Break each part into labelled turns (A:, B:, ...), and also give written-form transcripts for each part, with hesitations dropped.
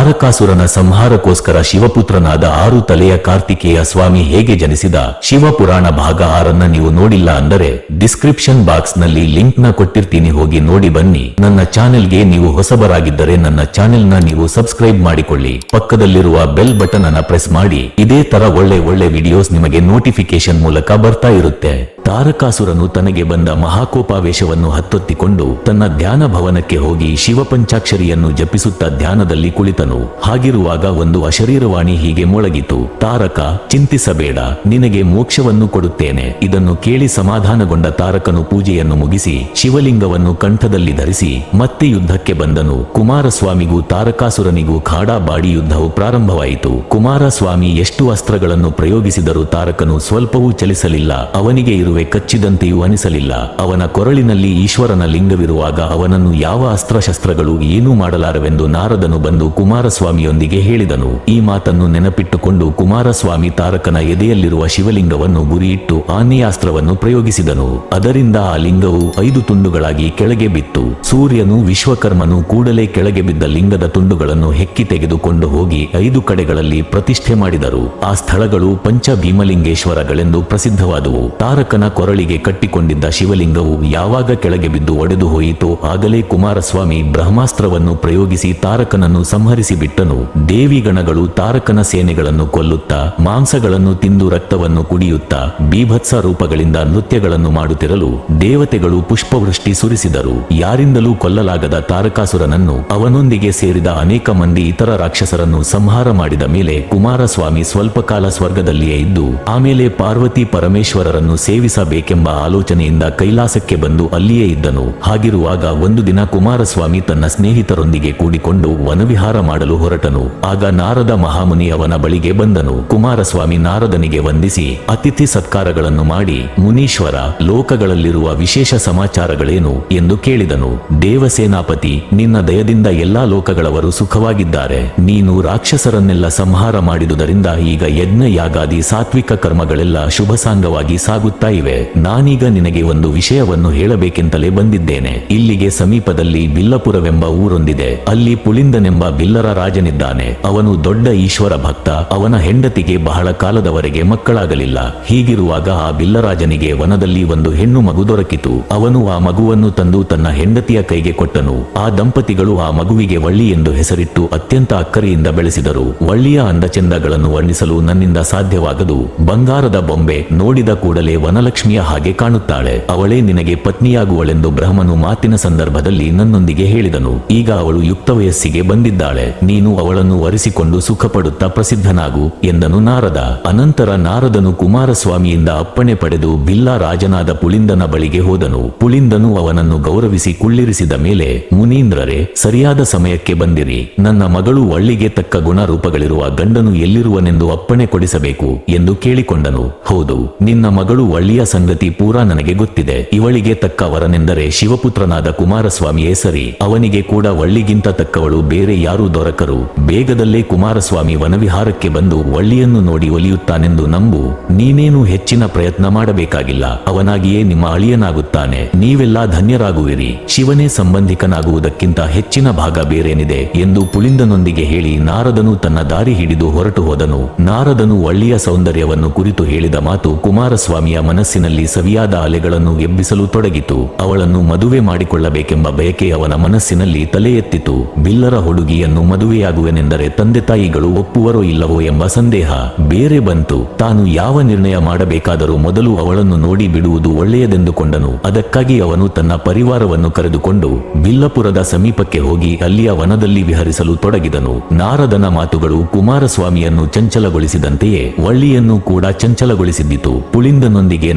A: ತಾರಕಾಸುರನ ಸಂಹಾರಕ್ಕೋಸ್ಕರ ಶಿವಪುತ್ರನಾದ 6 ತಲೆಯ ಕಾರ್ತಿಕೇಯ ಸ್ವಾಮಿ ಹೇಗೆ ಜನಿಸಿದ? ಶಿವಪುರಾಣ ಭಾಗ 6 ನೀವು ನೋಡಿಲ್ಲ ಅಂದರೆ ಡಿಸ್ಕ್ರಿಪ್ಷನ್ ಬಾಕ್ಸ್ ನಲ್ಲಿ ಲಿಂಕ್ ನ ಕೊಟ್ಟಿರ್ತೀನಿ, ಹೋಗಿ ನೋಡಿ ಬನ್ನಿ. ನನ್ನ ಚಾನೆಲ್ಗೆ ನೀವು ಹೊಸಬರಾಗಿದ್ದರೆ ನನ್ನ ಚಾನೆಲ್ ನ ನೀವು ಸಬ್ಸ್ಕ್ರೈಬ್ ಮಾಡಿಕೊಳ್ಳಿ, ಪಕ್ಕದಲ್ಲಿರುವ ಬೆಲ್ ಬಟನ್ ಅನ್ನ ಪ್ರೆಸ್ ಮಾಡಿ. ಇದೇ ತರ ಒಳ್ಳೆ ವಿಡಿಯೋಸ್ ನಿಮಗೆ ನೋಟಿಫಿಕೇಶನ್ ಮೂಲಕ ಬರ್ತಾ ಇರುತ್ತೆ. ತಾರಕಾಸುರನು ತನಗೆ ಬಂದ ಮಹಾಕೋಪಾವೇಶವನ್ನು ಹತ್ತೊತ್ತಿಕೊಂಡು ತನ್ನ ಧ್ಯಾನ ಭವನಕ್ಕೆ ಹೋಗಿ ಶಿವಪಂಚಾಕ್ಷರಿಯನ್ನು ಜಪಿಸುತ್ತಾ ಧ್ಯಾನದಲ್ಲಿ ಕುಳಿತನು. ಹಾಗಿರುವಾಗ ಒಂದು ಅಶರೀರವಾಣಿ ಹೀಗೆ ಮೊಳಗಿತು, ತಾರಕ, ಚಿಂತಿಸಬೇಡ, ನಿನಗೆ ಮೋಕ್ಷವನ್ನು ಕೊಡುತ್ತೇನೆ. ಇದನ್ನು ಕೇಳಿ ಸಮಾಧಾನಗೊಂಡ ತಾರಕನು ಪೂಜೆಯನ್ನು ಮುಗಿಸಿ ಶಿವಲಿಂಗವನ್ನು ಕಂಠದಲ್ಲಿ ಧರಿಸಿ ಮತ್ತೆ ಯುದ್ಧಕ್ಕೆ ಬಂದನು. ಕುಮಾರಸ್ವಾಮಿಗೂ ತಾರಕಾಸುರನಿಗೂ ಖಾಡಾಬಾಡಿ ಯುದ್ಧವು ಪ್ರಾರಂಭವಾಯಿತು. ಕುಮಾರಸ್ವಾಮಿ ಎಷ್ಟು ಅಸ್ತ್ರಗಳನ್ನು ಪ್ರಯೋಗಿಸಿದರೂ ತಾರಕನು ಸ್ವಲ್ಪವೂ ಚಲಿಸಲಿಲ್ಲ. ಅವನಿಗೆ ಇರುವೆ ಕಚ್ಚಿದಂತೆಯೂ ಅನಿಸಲಿಲ್ಲ. ಅವನ ಕೊರಳಿನಲ್ಲಿ ಈಶ್ವರನ ಲಿಂಗವಿರುವಾಗ ಅವನನ್ನು ಯಾವ ಅಸ್ತ್ರಶಸ್ತ್ರಗಳು ಏನೂ ಮಾಡಲಾರವೆಂದು ನಾರದನು ಬಂದು ಕುಮಾರಸ್ವಾಮಿಯೊಂದಿಗೆ ಹೇಳಿದನು. ಈ ಮಾತನ್ನು ನೆನಪಿಟ್ಟುಕೊಂಡು ಕುಮಾರಸ್ವಾಮಿ ತಾರಕನ ಎದೆಯಲ್ಲಿರುವ ಶಿವಲಿಂಗವನ್ನು ಗುರಿಯಿಟ್ಟು ಆನೆಯಾಸ್ತ್ರವನ್ನು ಪ್ರಯೋಗಿಸಿದನು. ಅದರಿಂದ ಆ ಲಿಂಗವು 5 ತುಂಡುಗಳಾಗಿ ಕೆಳಗೆ ಬಿತ್ತು. ಸೂರ್ಯನು ವಿಶ್ವಕರ್ಮನು ಕೂಡಲೇ ಕೆಳಗೆ ಬಿದ್ದ ಲಿಂಗದ ತುಂಡುಗಳನ್ನು ಹೆಕ್ಕಿ ತೆಗೆದುಕೊಂಡು ಹೋಗಿ 5 ಕಡೆಗಳಲ್ಲಿ ಪ್ರತಿಷ್ಠೆ ಮಾಡಿದರು. ಆ ಸ್ಥಳಗಳು ಪಂಚಭೀಮಲಿಂಗೇಶ್ವರಗಳೆಂದು ಪ್ರಸಿದ್ಧವಾದುವು. ತಾರಕನ ಕೊರಳಿಗೆ ಕಟ್ಟಿಕೊಂಡಿದ್ದ ಶಿವಲಿಂಗವು ಯಾವಾಗ ಕೆಳಗೆ ಬಿದ್ದು ಒಡೆದು ಹೋಯಿತೋ ಆಗಲೇ ಕುಮಾರಸ್ವಾಮಿ ಬ್ರಹ್ಮಾಸ್ತ್ರವನ್ನು ಪ್ರಯೋಗಿಸಿ ತಾರಕನನ್ನು ಸಂಹರಿಸಿ ಬಿಟ್ಟನು. ದೇವಿಗಣಗಳು ತಾರಕನ ಸೇನೆಗಳನ್ನು ಕೊಲ್ಲುತ್ತಾ ಮಾಂಸಗಳನ್ನು ತಿಂದು ರಕ್ತವನ್ನು ಕುಡಿಯುತ್ತಾ ಬೀಭತ್ಸ ರೂಪಗಳಿಂದ ನೃತ್ಯಗಳನ್ನು ಮಾಡುತ್ತಿರಲು ದೇವತೆಗಳು ಪುಷ್ಪವೃಷ್ಟಿ ಸುರಿಸಿದರು. ಯಾರಿಂದಲೂ ಕೊಲ್ಲಲಾಗದ ತಾರಕಾಸುರನನ್ನು ಅವನೊಂದಿಗೆ ಸೇರಿದ ಅನೇಕ ಮಂದಿ ಇತರ ರಾಕ್ಷಸರನ್ನು ಸಂಹಾರ ಮಾಡಿದ ಮೇಲೆ ಕುಮಾರಸ್ವಾಮಿ ಸ್ವಲ್ಪ ಕಾಲ ಸ್ವರ್ಗದಲ್ಲಿಯೇ ಇದ್ದು ಆಮೇಲೆ ಪಾರ್ವತಿ ಪರಮೇಶ್ವರರನ್ನು ಸೇವಿಸಬೇಕೆಂಬ ಆಲೋಚನೆಯಿಂದ ಕೈಲಾಸಕ್ಕೆ ಬಂದು ಅಲ್ಲಿಯೇ ಇದ್ದನು. ಹಾಗಿರುವಾಗ ಒಂದು ದಿನ ಕುಮಾರಸ್ವಾಮಿ ತನ್ನ ಸ್ನೇಹಿತರೊಂದಿಗೆ ಕೂಡಿಕೊಂಡು ವನವಿಹಾರ ಮಾಡಲು ಹೊರಟನು. ಆಗ ನಾರದ ಮಹಾಮುನಿ ಅವನ ಬಳಿಗೆ ಬಂದನು. ಕುಮಾರಸ್ವಾಮಿ ನಾರದನಿಗೆ ವಂದಿಸಿ ಅತಿಥಿ ಸತ್ಕಾರಗಳನ್ನು ಮಾಡಿ, ಮುನೀಶ್ವರ, ಲೋಕಗಳಲ್ಲಿರುವ ವಿಶೇಷ ಸಮಾಚಾರಗಳೇನು ಎಂದು ಕೇಳಿದನು. ದೇವಸೇನಾಪತಿ, ನಿನ್ನ ದಯದಿಂದ ಎಲ್ಲಾ ಲೋಕಗಳವರು ಸುಖವಾಗಿದ್ದಾರೆ. ನೀನು ರಾಕ್ಷಸರನ್ನೆಲ್ಲ ಸಂಹಾರ ಮಾಡಿದುದರಿಂದ ಈಗ ಯಜ್ಞ ಯಾಗಾದಿ ಸಾತ್ವಿಕ ಕರ್ಮಗಳೆಲ್ಲ ಶುಭಸಾಂಗವಾಗಿ ಸಾಗುತ್ತಾ ಇವೆ. ನಾನೀಗ ನಿನಗೆ ಒಂದು ವಿಷಯವನ್ನು ಹೇಳಬೇಕೆಂತಲೇ ಬಂದಿದ್ದೇನೆ. ಇಲ್ಲಿಗೆ ಸಮೀಪದಲ್ಲಿ ಬಿಲ್ಲಪುರವೆಂಬ ಊರೊಂದಿದೆ. ಅಲ್ಲಿ ಪುಳಿಂದನೆಂಬ ಬಿಲ್ಲರ ರಾಜನಿದ್ದಾನೆ. ಅವನು ದೊಡ್ಡ ಈಶ್ವರ ಭಕ್ತ. ಅವನ ಹೆಂಡತಿಗೆ ಬಹಳ ಕಾಲದವರೆಗೆ ಮಕ್ಕಳಾಗಲಿಲ್ಲ. ಹೀಗಿರುವಾಗ ಆ ಬಿಲ್ಲರಾಜನಿಗೆ ವನದಲ್ಲಿ ಒಂದು ಹೆಣ್ಣು ಮಗು ದೊರಕಿತು. ಅವನು ಆ ಮಗುವನ್ನು ತಂದು ತನ್ನ ಹೆಂಡತಿಯ ಕೈಗೆ ಕೊಟ್ಟನು. ಆ ದಂಪತಿಗಳು ಆ ಮಗುವಿಗೆ ವಳ್ಳಿ ಎಂದು ಹೆಸರಿಟ್ಟು ಅತ್ಯಂತ ಅಕ್ಕರೆಯಿಂದ ಬೆಳೆಸಿದರು. ವಳ್ಳಿಯ ಅಂದಚೆಂದಗಳನ್ನು ವರ್ಣಿಸಲು ನನ್ನಿಂದ ಸಾಧ್ಯವಾಗದು. ಬಂಗಾರದ ಬೊಂಬೆ, ನೋಡಿದ ಕೂಡಲೇ ವನಲಕ್ಷ್ಮಿಯ ಹಾಗೆ ಕಾಣುತ್ತಾಳೆ. ಅವಳೇ ನಿನಗೆ ಪತ್ನಿಯಾಗುವಳೆಂದು ಬ್ರಹ್ಮನು ಮಾತಿನ ಸಂದರ್ಭದಲ್ಲಿ ನನ್ನೊಂದಿಗೆ ಹೇಳಿದನು. ಈಗ ಅವಳು ಯುಕ್ತ ವಯಸ್ಸಿಗೆ ಬಂದಿದ್ದಾಳೆ. ನೀನು ಅವಳನ್ನು ವರಿಸಿಕೊಂಡು ಸುಖಪಡುತ್ತಾ ಪ್ರಸಿದ್ಧನಾಗು ಎಂದನು ನಾರದ. ಅನಂತರ ನಾರದನು ಕುಮಾರಸ್ವಾಮಿಯಿಂದ ಅಪ್ಪಣೆ ಪಡೆದು ಬಿಲ್ಲ ರಾಜನಾದ ಪುಳಿಂದನ ಬಳಿಗೆ ಹೋದನು. ಪುಳಿಂದನು ಅವನನ್ನು ಗೌರವಿಸಿ ಕುಳ್ಳಿರಿಸಿದ ಮೇಲೆ, ಮುನೀಂದ್ರರೇ, ಸರಿಯಾದ ಸಮಯಕ್ಕೆ ಬಂದಿರಿ. ನನ್ನ ಮಗಳು ವಳ್ಳಿಗೆ ತಕ್ಕ ಗುಣ ರೂಪಗಳಿರುವ ಗಂಡನು ಎಲ್ಲಿರುವನೆಂದು ಅಪ್ಪಣೆ ಕೊಡಿಸಬೇಕು ಎಂದು ಕೇಳಿಕೊಂಡನು. ಹೌದು, ನಿನ್ನ ಮಗಳು ವಳ್ಳಿಯ ಸಂಗತಿ ಪೂರಾ ನನಗೆ ಗೊತ್ತಿದೆ. ಇವಳಿಗೆ ತಕ್ಕ ವರನೆಂದರೆ ಶಿವಪುತ್ರನಾದ ಕುಮಾರಸ್ವಾಮಿಯೇ ಸರಿ. ಅವನಿಗೆ ಕೂಡ ವಳ್ಳಿಗಿಂತ ತಕ್ಕವಳು ಬೇರೆ ಯಾರೂ ದೊರಕರು. ಬೇಗದಲ್ಲೇ ಕುಮಾರಸ್ವಾಮಿ ವನವಿಹಾರಕ್ಕೆ ಬಂದು ವಳ್ಳಿಯನ್ನು ನೋಡಿ ಒಲಿಯುತ್ತಾನೆಂದು ನಂಬು. ನೀನೇನು ಹೆಚ್ಚಿನ ಪ್ರಯತ್ನ ಮಾಡಬೇಕಾಗಿಲ್ಲ. ಅವನಾಗಿಯೇ ನಿಮ್ಮ ಅಳಿಯನಾಗುತ್ತಾನೆ. ನೀವೆಲ್ಲ ಧನ್ಯರಾಗುವಿರಿ. ಶಿವನೇ ಸಂಬಂಧಿಕನಾಗುವುದಕ್ಕಿಂತ ಹೆಚ್ಚಿನ ಭಾಗ ಬೇರೇನಿದೆ ಎಂದು ಪುಳಿಂದನೊಂದಿಗೆ ಹೇಳಿ ನಾರದನು ತನ್ನ ದಾರಿ ಹಿಡಿದು ಹೊರಟು ಹೋದನು. ನಾರದನು ವಳ್ಳಿಯ ಸೌಂದರ್ಯವನ್ನು ಕುರಿತು ಹೇಳಿದ ಮಾತು ಕುಮಾರಸ್ವಾಮಿಯ ಮನಸ್ಸಿನಲ್ಲಿ ಸವಿಯಾದ ಅಲೆಗಳನ್ನು ಎಬ್ಬಿಸಲು ತೊಡಗಿತು. ಅವಳನ್ನು ಮದುವೆ ಮಾಡಿಕೊಳ್ಳಬೇಕೆಂಬ ಬಯಕೆ ಅವನ ಮನಸ್ಸಿನಲ್ಲಿ ತಲೆ ಎತ್ತಿತು. ಬಿಲ್ಲರ ಹುಡುಗಿಯನ್ನು ಮದುವೆಯಾಗುವೆನೆಂದರೆ ತಂದೆ ತಾಯಿಗಳು ಒಪ್ಪುವರೋ ಇಲ್ಲವೋ ಎಂಬ ಸಂದೇಹ ಬೇರೆ ಬಂತು. ತಾನು ಯಾವ ನಿರ್ಣಯ ಮಾಡಬೇಕಾದರೂ ಮೊದಲು ಅವಳನ್ನು ನೋಡಿ ಬಿಡುವುದು ಒಳ್ಳೆಯದೆಂದುಕೊಂಡನು. ಅದಕ್ಕಾಗಿ ಅವನು ತನ್ನ ಪರಿವಾರವನ್ನು ಕರೆದುಕೊಂಡು ಬಿಲ್ಲಪುರದ ಸಮೀಪಕ್ಕೆ ಹೋಗಿ ಅಲ್ಲಿಯ ವನದಲ್ಲಿ ವಿಹರಿಸಲು ತೊಡಗಿದನು. ನಾರದನ ಮಾತುಗಳು ಕುಮಾರಸ್ವಾಮಿಯನ್ನು ಚಂಚಲಗೊಳಿಸಿದಂತೆಯೇ ವಳ್ಳಿಯನ್ನು ಕೂಡ ಚಂಚಲಗೊಳಿಸಿದ್ದಿತು. ಪುಳಿಂದನೊಂದಿಗೆ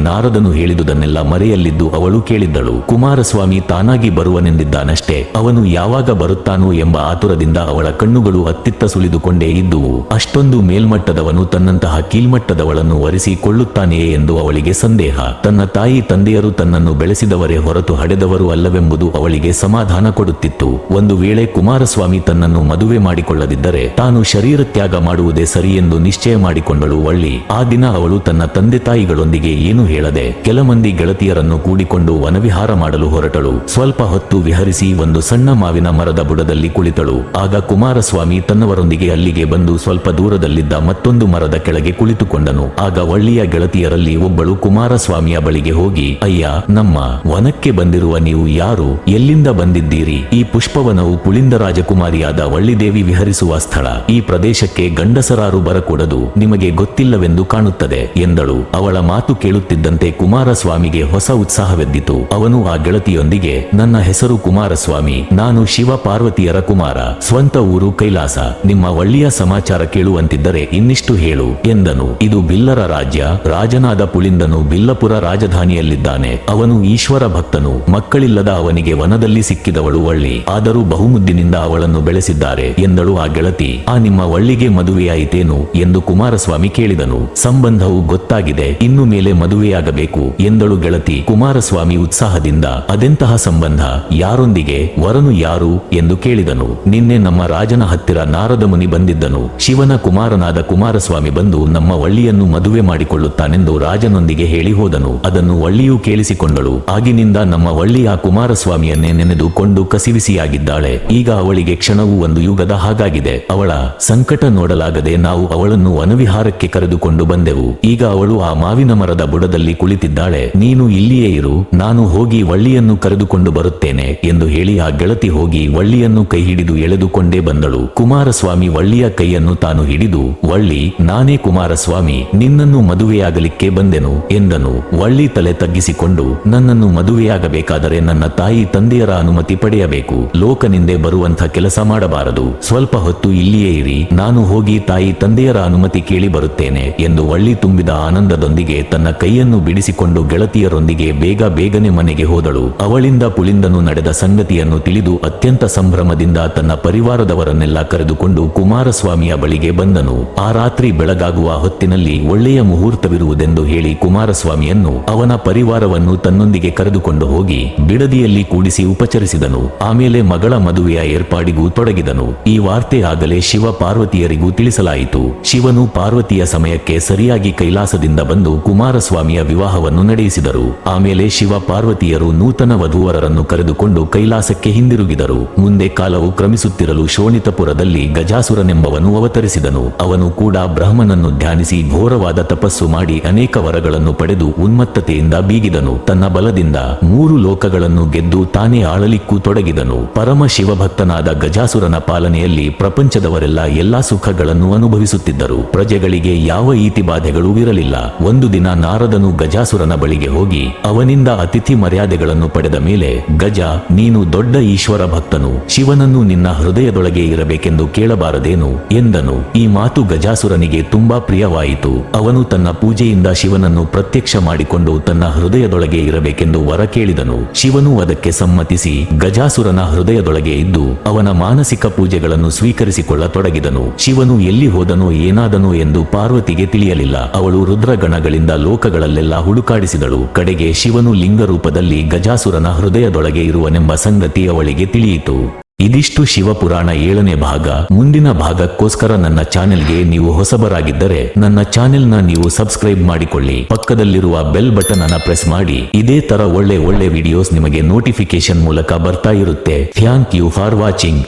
A: ನಾರದನು ಹೇಳಿದುದನ್ನೆಲ್ಲ ಮರೆಯಲ್ಲಿದ್ದು ಅವಳು ಕೇಳಿದ್ದಳು. ಕುಮಾರಸ್ವಾಮಿ ತಾನಾಗಿ ಬರುವನೆಂದಿದ್ದಾನಷ್ಟೇ. ಅವನು ಯಾವಾಗ ಬರುತ್ತಾನೋ ಎಂಬ ಆತುರದಿಂದ ಅವಳ ಕಣ್ಣುಗಳು ಅತ್ತಿತ್ತ ಸುಳಿದುಕೊಂಡೇ ಇದ್ದುವು. ಅಷ್ಟೊಂದು ಮೇಲ್ಮಟ್ಟದವನು ತನ್ನಂತಹ ಕೀಳ್ಮಟ್ಟದವಳನ್ನು ವರಿಸಿಕೊಳ್ಳುತ್ತಾನೆಯೇ ಎಂದು ಅವಳಿಗೆ ಸಂದೇಹ. ತನ್ನ ತಾಯಿ ತಂದೆಯರು ತನ್ನನ್ನು ಬೆಳೆಸಿದವರೇ ಹೊರತು ಹಡೆದವರು ಅಲ್ಲವೆಂಬುದು ಅವಳಿಗೆ ಸಮಾಧಾನ ಕೊಡುತ್ತಿತ್ತು. ಒಂದು ವೇಳೆ ಕುಮಾರಸ್ವಾಮಿ ತನ್ನನ್ನು ಮದುವೆ ಮಾಡಿಕೊಳ್ಳದಿದ್ದರೆ ತಾನು ಶರೀರ ತ್ಯಾಗ ಮಾಡುವುದೇ ಸರಿ ಎಂದು ನಿಶ್ಚಯ ಮಾಡಿಕೊಂಡಳು ವಳ್ಳಿ. ಆ ದಿನ ಅವಳು ತನ್ನ ತಂದೆ ತಾಯಿಗಳೊಂದಿಗೆ ಏನು ಹೇಳದೆ ಕೆಲ ಮಂದಿ ಗೆಳತಿಯರನ್ನು ಕೂಡಿಕೊಂಡು ವನವಿಹಾರ ಮಾಡಲು ಹೊರಟಳು. ಸ್ವಲ್ಪ ಹೊತ್ತು ವಿಹರಿಸಿ ಒಂದು ಸಣ್ಣ ಮಾವಿನ ಮರದ ಬುಡದಲ್ಲಿ ಕುಳಿತಳು. ಆಗ ಕುಮಾರಸ್ವಾಮಿ ತನ್ನವರೊಂದಿಗೆ ಅಲ್ಲಿಗೆ ಬಂದು ಸ್ವಲ್ಪ ದೂರದಲ್ಲಿದ್ದ ಮತ್ತೊಂದು ಮರದ ಕೆಳಗೆ ಕುಳಿತುಕೊಂಡನು. ಆಗ ಒಳ್ಳೆಯ ಗೆಳತಿಯರಲ್ಲಿ ಒಬ್ಬಳು ಕುಮಾರಸ್ವಾಮಿಯ ಬಳಿಗೆ ಹೋಗಿ, ಅಯ್ಯ, ನಮ್ಮ ವನಕ್ಕೆ ಬಂದಿರುವ ನೀವು ಯಾರು? ಎಲ್ಲಿಂದ ಬಂದಿದ್ದೀರಿ? ಈ ಪುಷ್ಪವನವು ಪುಳಿಂದ ರಾಜಕುಮಾರಿಯಾದ ವಳ್ಳಿದೇವಿ ವಿಹರಿಸುವ ಸ್ಥಳ. ಈ ಪ್ರದೇಶಕ್ಕೆ ಗಂಡಸರಾರು ಬರಕೂಡದು, ನಿಮಗೆ ಗೊತ್ತಿಲ್ಲವೆಂದು ಕಾಣುತ್ತದೆ ಎಂದಳು. ಅವಳ ಮಾತು ಕೇಳುತ್ತಿದ್ದಂತೆ ಕುಮಾರಸ್ವಾಮಿಗೆ ಹೊಸ ಉತ್ಸಾಹವೆದ್ದಿತು. ಅವನು ಆ ಗೆಳತಿಯೊಂದಿಗೆ, ನನ್ನ ಹೆಸರು ಕುಮಾರಸ್ವಾಮಿ, ನಾನು ಶಿವ ಪಾರ್ವತಿಯರ ಕುಮಾರ, ಸ್ವಂತ ಊರು ಕೈಲಾಸ. ನಿಮ್ಮ ಒಳ್ಳೆಯ ಸಮಾಚಾರ ಕೇಳುವಂತಿದ್ದರೆ ಇನ್ನಿಷ್ಟು ಹೇಳು ಎಂದನು. ಇದು ಬಿಲ್ಲರ ರಾಜ್ಯ. ರಾಜನಾದ ಪುಳಿಂದನು ಬಿಲ್ಲಪುರ ರಾಜಧಾನಿಯಲ್ಲಿದ್ದಾನೆ. ಅವನು ಈಶ್ವರ ಭಕ್ತನು. ಮಕ್ಕಳಿಲ್ಲದ ಅವನಿಗೆ ವನದಲ್ಲಿ ಸಿಕ್ಕಿದವಳು ವಳ್ಳಿ. ಆದರೂ ಬಹುಮುದ್ದಿನಿಂದ ಅವಳನ್ನು ಬೆಳೆಸಿದ್ದಾರೆ ಎಂದಳು ಆ ಗೆಳತಿ. ಆ ನಿಮ್ಮ ವಳ್ಳಿಗೆ ಮದುವೆಯಾಯಿತೇನು ಎಂದು ಕುಮಾರಸ್ವಾಮಿ ಕೇಳಿದನು. ಸಂಬಂಧವು ಗೊತ್ತಾಗಿದೆ, ಇನ್ನು ಮೇಲೆ ಮದುವೆಯಾಗಬೇಕು ಎಂದಳು ಗೆಳತಿ. ಕುಮಾರಸ್ವಾಮಿ ಉತ್ಸಾಹದಿಂದ, ಅದೆಂತಹ ಸಂಬಂಧ? ಯಾರೊಂದಿಗೆ? ವರನು ಯಾರು ಎಂದು ಕೇಳಿದನು. ನಿನ್ನೆ ನಮ್ಮ ರಾಜನ ಹತ್ತಿರ ನಾರದ ಮುನಿ ಬಂದಿದ್ದನು. ಶಿವನ ಕುಮಾರನಾದ ಕುಮಾರಸ್ವಾಮಿ ಬಂದು ನಮ್ಮ ವಳ್ಳಿಯನ್ನು ಮದುವೆ ಮಾಡಿಕೊಳ್ಳುತ್ತಾನೆಂದು ರಾಜನೊಂದಿಗೆ ಹೇಳಿ ಹೋದನು. ಅದನ್ನು ವಳ್ಳಿಯೂ ಕೇಳಿಸಿಕೊಂಡಳು. ಆಗಿನಿಂದ ನಮ್ಮ ವಳ್ಳಿ ಆ ಕುಮಾರಸ್ವಾಮಿಯನ್ನೇ ನೆನೆದುಕೊಂಡು ಕಸಿವಿಸಿಯಾಗಿದ್ದಾಳೆ. ಈಗ ಅವಳಿಗೆ ಕ್ಷಣವೂ ಒಂದು ಯುಗದ ಹಾಗಾಗಿದೆ. ಅವಳ ಸಂಕಟ ನೋಡಲಾಗದೆ ನಾವು ಅವಳನ್ನು ವನವಿಹಾರಕ್ಕೆ ಕರೆದುಕೊಂಡು ಬಂದೆವು. ಈಗ ಅವಳು ಆ ಮಾವಿನ ಮರದ ಬುಡದಲ್ಲಿ ಕುಳಿತಿದ್ದಾಳೆ. ನೀನು ಇಲ್ಲಿಯೇ ಇರು, ನಾನು ಹೋಗಿ ವಳ್ಳಿಯನ್ನು ಕರೆದುಕೊಂಡು ಬರುತ್ತೇನೆ ಎಂದು ಹೇಳಿ ಆ ಗೆಳತಿ ಹೋಗಿ ವಳ್ಳಿಯನ್ನು ಕೈ ಹಿಡಿದು ಎಳೆದುಕೊಂಡೇ ಬಂದಳು. ಕುಮಾರಸ್ವಾಮಿ ವಳ್ಳಿಯ ಕೈಯನ್ನು ತಾನು ಹಿಡಿದು, ವಳ್ಳಿ, ನಾನೇ ಕುಮಾರಸ್ವಾಮಿ, ನಿನ್ನನ್ನು ಮದುವೆಯಾಗಲಿಕ್ಕೆ ಬಂದೆನು ಎಂದನು. ವಳ್ಳಿ ತಲೆ ತಗ್ಗಿಸಿಕೊಂಡು, ನನ್ನನ್ನು ಮದುವೆಯಾಗಬೇಕಾದರೆ ನನ್ನ ತಾಯಿ ತಂದೆಯರ ಅನುಮತಿ ಪಡೆಯಬೇಕು. ಲೋಕನಿಂದೆ ಬರುವಂಥ ಕೆಲಸ ಮಾಡಬಾರದು. ಸ್ವಲ್ಪ ಹೊತ್ತು ಇಲ್ಲಿಯೇ ಇರಿ, ನಾನು ಹೋಗಿ ತಾಯಿ ತಂದೆಯರ ಅನುಮತಿ ಕೇಳಿ ಬರುತ್ತೇನೆ ಎಂದು ವಳ್ಳಿ ತುಂಬಿದ ಆನಂದದೊಂದಿಗೆ ತನ್ನ ಕೈಯನ್ನು ಬಿಡಿಸಿಕೊಂಡು ಗೆಳತಿಯರೊಂದಿಗೆ ಬೇಗನೆ ಮನೆಗೆ ಹೋದಳು. ಅವಳಿಂದ ಪುಳಿಂದನು ನಡೆದ ಸಂಗತಿಯನ್ನು ತಿಳಿದು ಅತ್ಯಂತ ಸಂಭ್ರಮದಿಂದ ತನ್ನ ಪರಿವಾರದವರನ್ನೆಲ್ಲ ಕರೆದುಕೊಂಡು ಕುಮಾರಸ್ವಾಮಿಯ ಬಳಿಗೆ ಬಂದನು. ಆ ರಾತ್ರಿ ಬೆಳಗಾಗುವ ಹೊತ್ತಿನಲ್ಲಿ ಒಳ್ಳೆಯ ಮುಹೂರ್ತವಿರುವುದೆಂದು ಹೇಳಿ ಕುಮಾರಸ್ವಾಮಿಯನ್ನು ಅವನ ಪರಿವಾರವನ್ನು ತನ್ನೊಂದಿಗೆ ಕರೆದುಕೊಂಡು ಹೋಗಿ ಬಿಡದಿಯಲ್ಲಿ ಕೂಡಿಸಿ ಉಪಚರಿಸಿದನು. ಆಮೇಲೆ ಮಗಳ ಮದುವೆಯ ಏರ್ಪಾಡಿಗೂ ತೊಡಗಿದನು. ಈ ವಾರ್ತೆ ಆಗಲೇ ಶಿವ ಪಾರ್ವತಿಯರಿಗೂ ತಿಳಿಸಲಾಯಿತು. ಶಿವನು ಪಾರ್ವತಿಯ ಸಮಯಕ್ಕೆ ಸರಿಯಾಗಿ ಕೈಲಾಸದಿಂದ ಬಂದು ಕುಮಾರಸ್ವಾಮಿಯ ವಿವಾಹವನ್ನು ನಡೆಯಿಸಿದರು. ಆಮೇಲೆ ಶಿವ ಪಾರ್ವತಿಯರು ನೂತನ ವಧೂವರರನ್ನು ಕರೆದುಕೊಂಡು ಕೈಲಾಸಕ್ಕೆ ಹಿಂದಿರುಗಿದರು. ಮುಂದೆ ಕಾಲವು ಕ್ರಮಿಸುತ್ತಿರಲು ಶೋಣಿತಪುರದಲ್ಲಿ ಗಜಾಸುರನೆಂಬವನು ಅವತರಿಸಿದನು. ಅವನು ಕೂಡ ಬ್ರಹ್ಮನನ್ನು ಧ್ಯಾನಿಸಿ ಘೋರವಾದ ತಪಸ್ಸು ಮಾಡಿ ಅನೇಕ ವರಗಳನ್ನು ಪಡೆದು ಉನ್ಮತ್ತತೆಯಿಂದ ಬೀಗಿದನು. ತನ್ನ ಬಲದಿಂದ 3 ಲೋಕಗಳನ್ನು ಗೆದ್ದು ತಾನೇ ಆಳಲಿಕ್ಕೂ ತೊಡಗಿದನು. ಪರಮ ಶಿವಭಕ್ತನಾದ ಗಜಾಸುರನ ಪಾಲನೆಯಲ್ಲಿ ಪ್ರಪಂಚದವರೆಲ್ಲ ಎಲ್ಲಾ ಸುಖಗಳನ್ನು ಅನುಭವಿಸುತ್ತಿದ್ದರು. ಪ್ರಜೆಗಳಿಗೆ ಯಾವ ಈತಿಬಾಧೆಗಳೂ ಇರಲಿಲ್ಲ. ಒಂದು ದಿನ ನಾರದನು ಗಜಾಸುರನ ಬಳಿಗೆ ಹೋಗಿ ಅವನಿಂದ ಅತಿಥಿ ಮರ್ಯಾದೆಗಳನ್ನು ಪಡೆದ ಮೇಲೆ, ಗಜ, ನೀನು ದೊಡ್ಡ ಈಶ್ವರ ಭಕ್ತನು, ಶಿವನನ್ನು ನಿನ್ನ ಹೃದಯದೊಳಗೆ ಇರಬೇಕೆಂದು ಕೇಳಬಾರದೇನು ಎಂದನು. ಈ ಮಾತು ಗಜಾಸುರನಿಗೆ ತುಂಬಾ ಪ್ರಿಯವಾಯಿತು. ಅವನು ತನ್ನ ಪೂಜೆಯಿಂದ ಶಿವನನ್ನು ಪ್ರತ್ಯಕ್ಷ ಮಾಡಿಕೊಂಡು ತನ್ನ ಹೃದಯದೊಳಗೆ ಇರಬೇಕೆಂದು ವರ ಕೇಳಿದನು. ಶಿವನು ಅದಕ್ಕೆ ಸಮ್ಮತಿಸಿ ಗಜಾಸುರನ ಹೃದಯದೊಳಗೆ ಇದ್ದು ಅವನ ಮಾನಸಿಕ ಪೂಜೆಗಳನ್ನು ಸ್ವೀಕರಿಸಿಕೊಳ್ಳತೊಡಗಿದನು. ಶಿವನು ಎಲ್ಲಿ ಹೋದನೋ ಏನಾದನೋ ಎಂದು ಪಾರ್ವತಿಗೆ ತಿಳಿಯಲಿಲ್ಲ. ಅವಳು ರುದ್ರಗಣಗಳಿಂದ ಲೋಕಗಳಲ್ಲೆಲ್ಲ ಹುಡುಕಾಡಿಸಿದಳು. ಕಡೆಗೆ ಶಿವನು ಲಿಂಗರೂಪದಲ್ಲಿ ಗಜಾಸುರನ ಹೃದಯದೊಳಗೆ ಇರುವನೆಂಬ ಸಂಗತಿ ಅವಳಿಗೆ ತಿಳಿಯಿತು. ಇದಿಷ್ಟು ಶಿವಪುರಾಣ 7ನೇ ಭಾಗ. ಮುಂದಿನ ಭಾಗಕ್ಕೋಸ್ಕರ ನನ್ನ ಚಾನೆಲ್ಗೆ ನೀವು ಹೊಸಬರಾಗಿದ್ದರೆ ನನ್ನ ಚಾನೆಲ್ನ ನೀವು ಸಬ್ಸ್ಕ್ರೈಬ್ ಮಾಡಿಕೊಳ್ಳಿ. ಪಕ್ಕದಲ್ಲಿರುವ ಬೆಲ್ ಬಟನ್ ಅನ್ನು ಪ್ರೆಸ್ ಮಾಡಿ. ಇದೇ ತರ ಒಳ್ಳೆ ವಿಡಿಯೋಸ್ ನಿಮಗೆ ನೋಟಿಫಿಕೇಶನ್ ಮೂಲಕ ಬರ್ತಾ ಇರುತ್ತೆ. Thank you for watching.